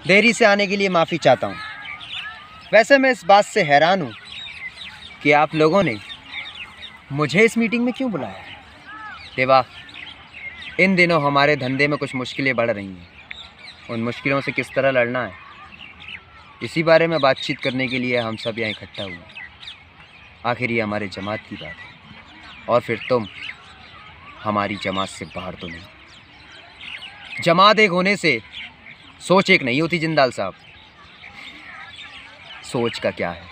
देरी से आने के लिए माफ़ी चाहता हूँ। वैसे मैं इस बात से हैरान हूँ कि आप लोगों ने मुझे इस मीटिंग में क्यों बुलाया है। देवा, इन दिनों हमारे धंधे में कुछ मुश्किलें बढ़ रही हैं। उन मुश्किलों से किस तरह लड़ना है, इसी बारे में बातचीत करने के लिए हम सब यहाँ इकट्ठा हुए हैं। आखिर ये हमारे जमात की बात है, और फिर तुम हमारी जमात से बाहर तो नहीं। जमात एक होने से सोच एक नहीं होती जिंदाल साहब। सोच का क्या है,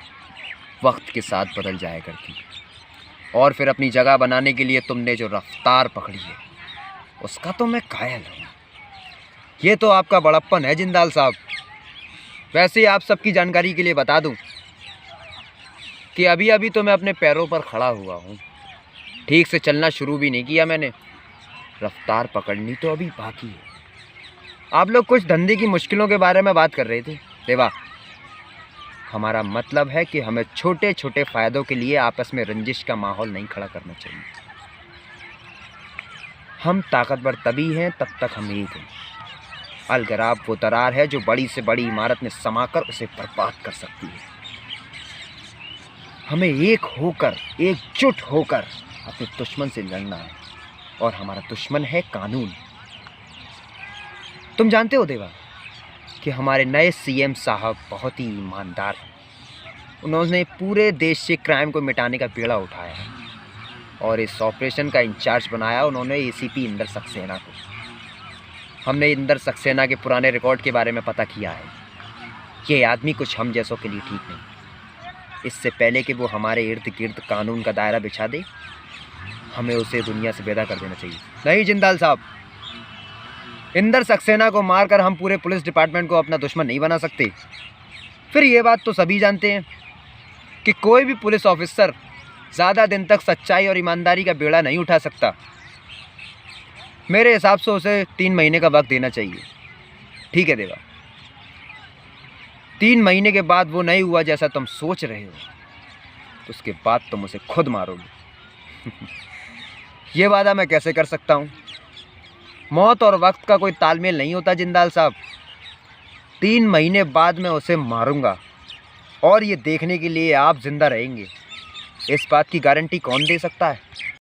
वक्त के साथ बदल जाया करती है। और फिर अपनी जगह बनाने के लिए तुमने जो रफ्तार पकड़ी है, उसका तो मैं कायल हूँ। ये तो आपका बड़प्पन है जिंदाल साहब। वैसे आप सबकी जानकारी के लिए बता दूं कि अभी अभी तो मैं अपने पैरों पर खड़ा हुआ हूँ। ठीक से चलना शुरू भी नहीं किया मैंने। रफ्तार पकड़नी तो अभी बाकी है। आप लोग कुछ धंधे की मुश्किलों के बारे में बात कर रहे थे। देवा, हमारा मतलब है कि हमें छोटे छोटे फ़ायदों के लिए आपस में रंजिश का माहौल नहीं खड़ा करना चाहिए। हम ताकतवर तभी हैं तब तक हम एक हैं। अलगराब वो दरार है जो बड़ी से बड़ी इमारत में समाकर उसे बर्बाद कर सकती है। हमें एक होकर, एकजुट होकर अपने दुश्मन से लड़ना है, और हमारा दुश्मन है कानून। तुम जानते हो देवा कि हमारे नए सीएम साहब बहुत ही ईमानदार हैं। उन्होंने पूरे देश से क्राइम को मिटाने का बीड़ा उठाया है, और इस ऑपरेशन का इंचार्ज बनाया उन्होंने एसीपी इंदर सक्सेना को। हमने इंदर सक्सेना के पुराने रिकॉर्ड के बारे में पता किया है। ये आदमी कुछ हम जैसों के लिए ठीक नहीं। इससे पहले कि वो हमारे इर्द गिर्द कानून का दायरा बिछा दे, हमें उसे दुनिया से पैदा कर देना चाहिए। नहीं जिंदाल साहब, इंदर सक्सेना को मारकर हम पूरे पुलिस डिपार्टमेंट को अपना दुश्मन नहीं बना सकते। फिर ये बात तो सभी जानते हैं कि कोई भी पुलिस ऑफिसर ज़्यादा दिन तक सच्चाई और ईमानदारी का बेड़ा नहीं उठा सकता। मेरे हिसाब से उसे 3 महीने का वक्त देना चाहिए। ठीक है देवा, 3 महीने के बाद वो नहीं हुआ जैसा तुम सोच रहे हो, तो उसके बाद तुम उसे खुद मारोगे। ये वादा मैं कैसे कर सकता हूँ? मौत और वक्त का कोई तालमेल नहीं होता जिंदाल साहब। 3 महीने बाद मैं उसे मारूंगा, और ये देखने के लिए आप जिंदा रहेंगे। इस बात की गारंटी कौन दे सकता है?